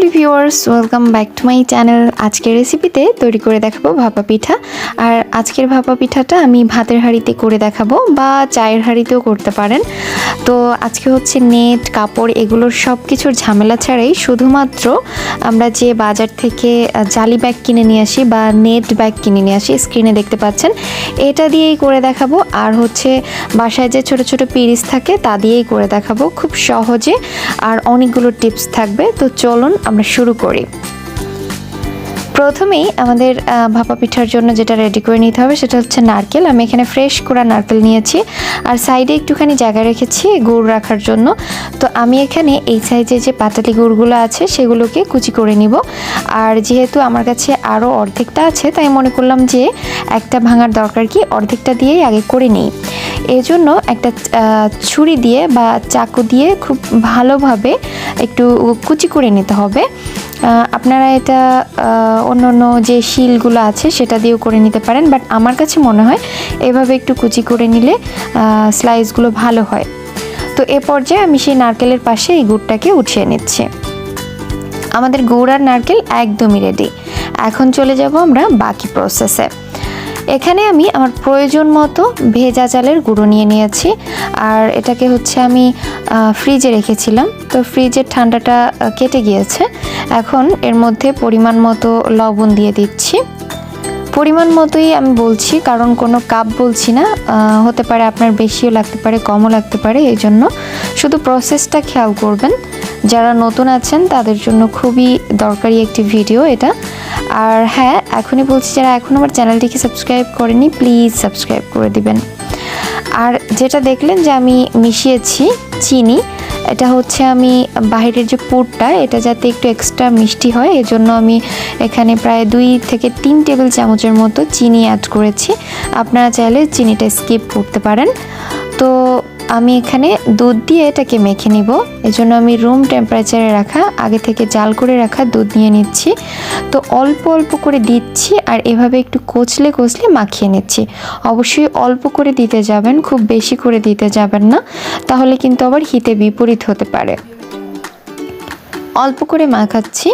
Lovely viewers, welcome back to my channel. আজকের রেসিপিতে তৈরি করে দেখাবো ভাপা পিঠা। আর আজকের ভাপা পিঠাটা আমি ভাতের হাঁড়িতে করে দেখাবো বা চায়ের হাঁড়িতেও করতে পারেন। তো আজকে হচ্ছে নেট, কাপড় এগুলোর সব কিছুর ঝামেলা ছাড়াই শুধুমাত্র আমরা যে বাজার থেকে জালি ব্যাগ কিনে নিয়ে আসি বা নেট ব্যাগ কিনে নিয়ে আসি, স্ক্রিনে দেখতে পাচ্ছেন, এটা দিয়েই করে দেখাবো। আর হচ্ছে বাসায় যে ছোট ছোট পিরিচ থাকে তা দিয়েই করে দেখাবো খুব সহজে, আর অনেকগুলো টিপস থাকবে। তো চলুন আমরা শুরু করি। প্রথমেই আমাদের ভাপা পিঠার জন্য যেটা রেডি করে নিতে হবে সেটা হচ্ছে নারকেল। আমি এখানে ফ্রেশ করা নারকেল নিয়েছি, আর সাইডে একটুখানি জায়গা রেখেছি গুড় রাখার জন্য। তো আমি এখানে এই সাইজে যে পাটালি গুড়গুলো আছে সেগুলোকে কুচি করে নিব। আর যেহেতু আমার কাছে আরও অর্ধেকটা আছে, তাই মনে করলাম যে একটা ভাঙার দরকার কি, অর্ধেকটা দিয়েই আগে করে নিই। এই জন্য একটা ছুরি দিয়ে বা চাকু দিয়ে খুব ভালোভাবে একটু কুচি করে নিতে হবে। আপনারা এটা অন্য অন্য যে শিলগুলো আছে সেটা দিয়েও করে নিতে পারেন, বাট আমার কাছে মনে হয় এভাবে একটু কুচি করে নিলে স্লাইসগুলো ভালো হয়। তো এ পর্যায়ে আমি সেই নারকেলের পাশে এই গুড়টাকে উঠিয়ে নিচ্ছি। আমাদের গুড় আর নারকেল একদমই রেডি। এখন চলে যাব আমরা বাকি প্রসেসে। এখানে আমি আমার প্রয়োজন মতো ভেজা চালের গুঁড়ো নিয়ে নিয়েছি, আর এটাকে হচ্ছে আমি ফ্রিজে রেখেছিলাম। তো ফ্রিজের ঠান্ডাটা কেটে গিয়েছে। এখন এর মধ্যে পরিমাণ মতো লবণ দিয়ে দিচ্ছি। পরিমাণ মতোই আমি বলছি, কারণ কোনো কাপ বলছি না। হতে পারে আপনার বেশিও লাগতে পারে, কমও লাগতে পারে, এই জন্য শুধু প্রসেসটা খেয়াল করবেন। যারা নতুন আছেন তাদের জন্য খুবই দরকারি একটি ভিডিও এটা। আর হ্যাঁ, এখনই বলছি, যারা এখন আমার চ্যানেলটিকে সাবস্ক্রাইব করেনি প্লিজ সাবস্ক্রাইব করে দিবেন। আর যেটা দেখলেন যে আমি মিশিয়েছি চিনি, এটা হচ্ছে আমি বাইরের যে পুরটা এটা যাতে একটু এক্সট্রা মিষ্টি হয়, এজন্য আমি এখানে প্রায় 2 থেকে 3 টেবিল চামচের মতো চিনি অ্যাড করেছি। আপনারা চাইলে চিনিটা স্কিপ করতে পারেন। তো আমি এখানে দুধ দিয়ে এটাকে মেখে নিব। এজন্য আমি রুম টেম্পারেচারে রাখা, আগে থেকে জাল করে রাখা দুধ নিয়ে নিচ্ছি। তো অল্প অল্প করে দিচ্ছি, আর এভাবে একটু কচলে কচলে মাখিয়ে নিচ্ছি। অবশ্যই অল্প করে দিতে যাবেন, খুব বেশি করে দিতে যাবেন না, তাহলে কিন্তু আবার হিতে বিপরীত হতে পারে। অল্প করে মাখাচ্ছি,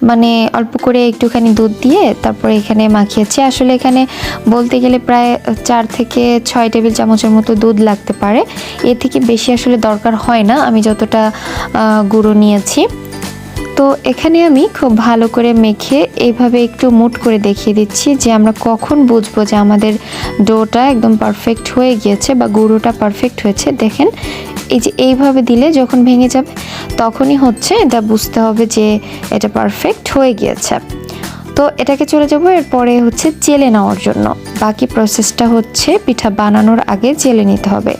মানে অল্প করে একটুখানি দুধ দিয়ে তারপরে এখানে মাখিয়েছি। আসলে এখানে বলতে গেলে প্রায় 4 থেকে 6 টেবিল চামচের মতো দুধ লাগতে পারে, এর থেকে বেশি আসলে দরকার হয় না আমি যতটা গুঁড়ো নিয়েছি। তো এখানে আমি খুব ভালো করে মেখে এইভাবে একটু মুট করে দেখিয়ে দিচ্ছি যে আমরা কখন বুঝবো যে আমাদের ডোটা একদম পারফেক্ট হয়ে গিয়েছে বা গুঁড়োটা পারফেক্ট হয়েছে। দেখেন, এই যে এইভাবে দিলে যখন ভেঙে যাবে তখনই হচ্ছে এটা বুঝতে হবে যে এটা পারফেক্ট হয়ে গিয়েছে। তো এটাকে চলে যাব এরপরে হচ্ছে চেলে নেওয়ার জন্য। বাকি প্রসেসটা হচ্ছে পিঠা বানানোর আগে চেলে নিতে হবে।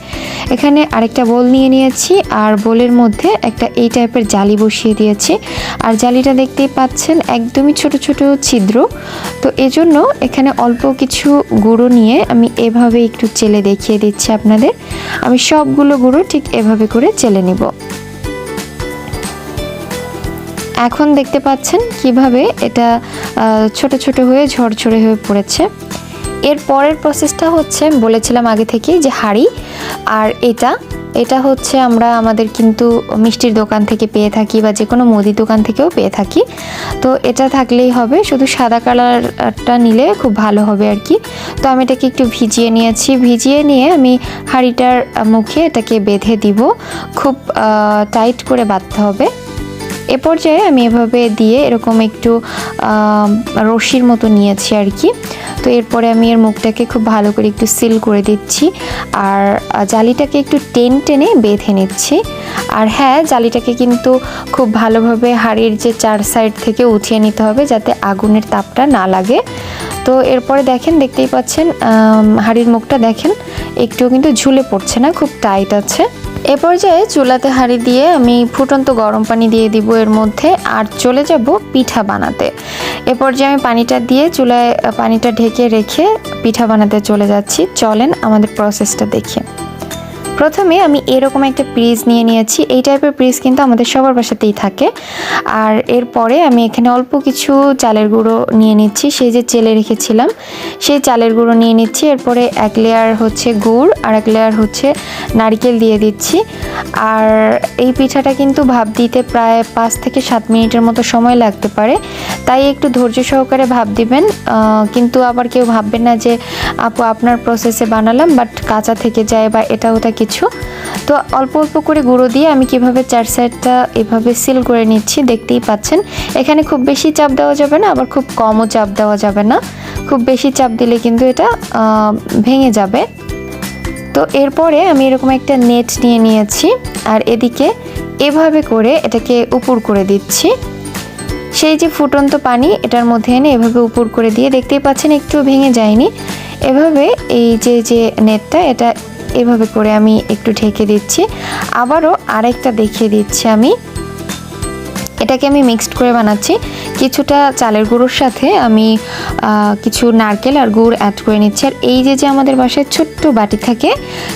এখানে আরেকটা বোল নিয়ে নিয়েছি, আর বোলের মধ্যে একটা এই টাইপের জালি বসিয়ে দিয়েছি। আর জালিটা দেখতেই পাচ্ছেন একদমই ছোট ছোট ছিদ্র। তো এজন্য এখানে অল্প কিছু গুঁড়ো নিয়ে আমি এভাবে একটু চেলে দেখিয়ে দিচ্ছি আপনাদের। আমি সবগুলো গুঁড়ো ঠিক এভাবে করে চেলে নিব। এখন দেখতে পাচ্ছেন কিভাবে এটা ছোট ছোট হয়ে ঝরঝরে হয়ে পড়েছে। এর পরের প্রসেসটা হচ্ছে বলেছিলাম আগে থেকেই যে হাঁড়ি, আর এটা হচ্ছে আমরা আমাদের কিন্তু মিষ্টির দোকান থেকে পেয়ে থাকি বা যে কোনো মুদি দোকান থেকেও পেয়ে থাকি। তো এটা থাকলেই হবে, শুধু সাদা কালারটা নিলে খুব ভালো হবে আর কি। তো আমি এটাকে একটু ভিজিয়ে নিয়েছি। ভিজিয়ে নিয়ে আমি হাঁড়িটার মুখে এটাকে বেঁধে দিব, খুব টাইট করে বাঁধতে হবে। এ পর্যায়ে আমি এভাবে দিয়ে এরকম একটু রশির মতো নিয়েছি আর কি। তো এরপরে আমি এর মুখটাকে খুব ভালো করে একটু সিল করে দিচ্ছি, আর জালিটাকে একটু টেনে বেঁধে নিচ্ছি। আর হ্যাঁ, জালিটাকে কিন্তু খুব ভালোভাবে হাঁড়ির যে 4 সাইড থেকে উঠিয়ে নিতে হবে যাতে আগুনের তাপটা না লাগে। তো এরপরে দেখতেই পাচ্ছেন হাঁড়ির মুখটা দেখেন একটু কিন্তু ঝুলে পড়ছে না, খুব টাইট আছে। এ পর্যায়ে চুলাতে হাঁড়ি দিয়ে আমি ফুটন্ত গরম পানি দিয়ে দিব এর মধ্যে, আর চলে যাব পিঠা বানাতে। এ পর্যায়ে আমি পানিটা দিয়ে চুলায় পানিটা ঢেকে রেখে পিঠা বানাতে চলে যাচ্ছি। চলেন আমাদের প্রসেসটা দেখি। প্রথমে আমি এরকম একটা পিস নিয়ে নিয়েছি। এই টাইপের পিস কিন্তু আমাদের সবার বাসাতেই থাকে। আর এরপরে আমি এখানে অল্প কিছু চালের গুঁড়ো নিয়ে নিচ্ছি, সেই যে চেলে রেখেছিলাম সেই চালের গুঁড়ো নিয়ে নিচ্ছি। এরপরে এক লেয়ার হচ্ছে গুড় আর এক লেয়ার হচ্ছে নারকেল দিয়ে দিচ্ছি। আর এই পিঠাটা কিন্তু ভাপ দিতে প্রায় 5 থেকে 7 মিনিটের মতো সময় লাগতে পারে, তাই একটু ধৈর্য সহকারে ভাপ দিবেন। কিন্তু আবার কেউ ভাববেন না যে আপু আপনার প্রসেসে বানালাম বাট কাঁচা থেকে যায় বা এটা ওটা কিছু। তো অল্প অল্প করে গুঁড়ো দিয়ে আমি কিভাবে 4 সাইডটা এভাবে সিল করে নিচ্ছি দেখতেই পাচ্ছেন। এখানে খুব বেশি চাপ দেওয়া যাবে না, আবার খুব কমও চাপ দেওয়া যাবে না। খুব বেশি চাপ দিলে কিন্তু এটা ভেঙে যাবে। তো এরপরে আমি এরকম একটা নেট নিয়ে নিয়েছি আর এদিকে এভাবে করে এটাকে উপর করে দিচ্ছি। সেই যে ফুটন্ত পানি এটার মধ্যে এনে এভাবে উপর করে দিয়ে দেখতেই পাচ্ছেন একটু ভেঙে যায়নি। এভাবে এই যে নেটটা এটা এভাবে করে আমি একটু ঢেকে দিচ্ছি। আবারও আরেকটা দেখিয়ে দিচ্ছি আমি। এটাকে আমি মিক্সড করে বানাচ্ছি। কিছুটা চালের গুঁড়োর সাথে আমি কিছু নারকেল আর গুড় অ্যাড করে নিচ্ছি। আর এই যে আমাদের বাসায় ছোট্ট বাটি থাকে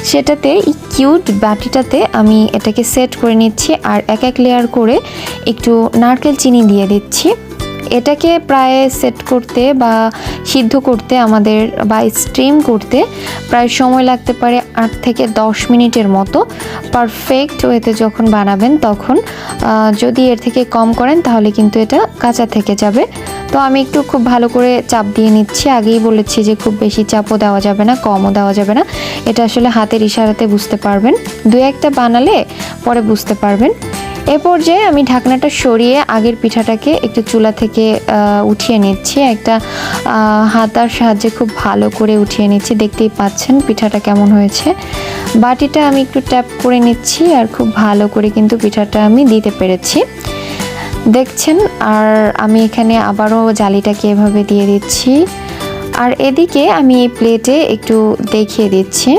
সেটাতে এই কিউট বাটিটাতে আমি এটাকে সেট করে নিচ্ছি আর এক এক লেয়ার করে একটু নারকেল চিনি দিয়ে দিচ্ছি। এটাকে প্রায় সেট করতে বা সিদ্ধ করতে আমাদের বা স্টিম করতে প্রায় সময় লাগতে পারে 8 থেকে 10 মিনিটের মতো। পারফেক্ট ওয়েতে যখন বানাবেন তখন যদি এর থেকে কম করেন তাহলে কিন্তু এটা কাঁচা থেকে যাবে। তো আমি একটু খুব ভালো করে চাপ দিয়ে নিচ্ছি। আগেই বলেছি যে খুব বেশি চাপও দেওয়া যাবে না, কমও দেওয়া যাবে না। এটা আসলে হাতের ইশারাতে বুঝতে পারবেন, দু একটা বানালে পরে বুঝতে পারবেন। এ পর্যায়ে আমি ঢাকনাটা সরিয়ে আগের পিঠাটাকে একটু চুলা থেকে উঠিয়ে নিচ্ছি। একটা হাতার সাহায্যে খুব ভালো করে উঠিয়ে নিচ্ছি। দেখতেই পাচ্ছেন পিঠাটা কেমন হয়েছে। বাটিটা আমি একটু ট্যাপ করে নিচ্ছি আর খুব ভালো করে কিন্তু পিঠাটা আমি দিতে পেরেছি দেখছেন। আর আমি এখানে আবারও জালিটাকে এভাবে দিয়ে দিচ্ছি। আর এদিকে আমি এই প্লেটে একটু দেখিয়ে দিচ্ছি।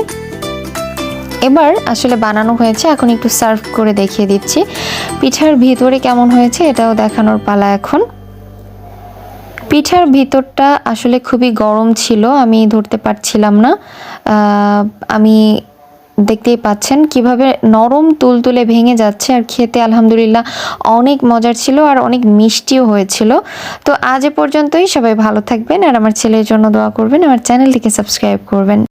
এবার আসলে বানানো হয়েছে, এখন একটু সার্ভ করে দেখিয়ে দিচ্ছি পিঠার ভিতরে কেমন হয়েছে, এটাও দেখানোর পালা এখন। পিঠার ভিতরটা আসলে খুবই গরম ছিল, আমি ধরতে পারছিলাম না। আমি দেখতেই পাচ্ছেন কিভাবে নরম তুলতুলে ভেঙে যাচ্ছে আর খেতে আলহামদুলিল্লাহ অনেক মজার ছিল আর অনেক মিষ্টিও হয়েছিল। তো আজ এ পর্যন্তই, সবাই ভালো থাকবেন আর আমার ছেলের জন্য দোয়া করবেন, আমার চ্যানেলটিকে সাবস্ক্রাইব করবেন।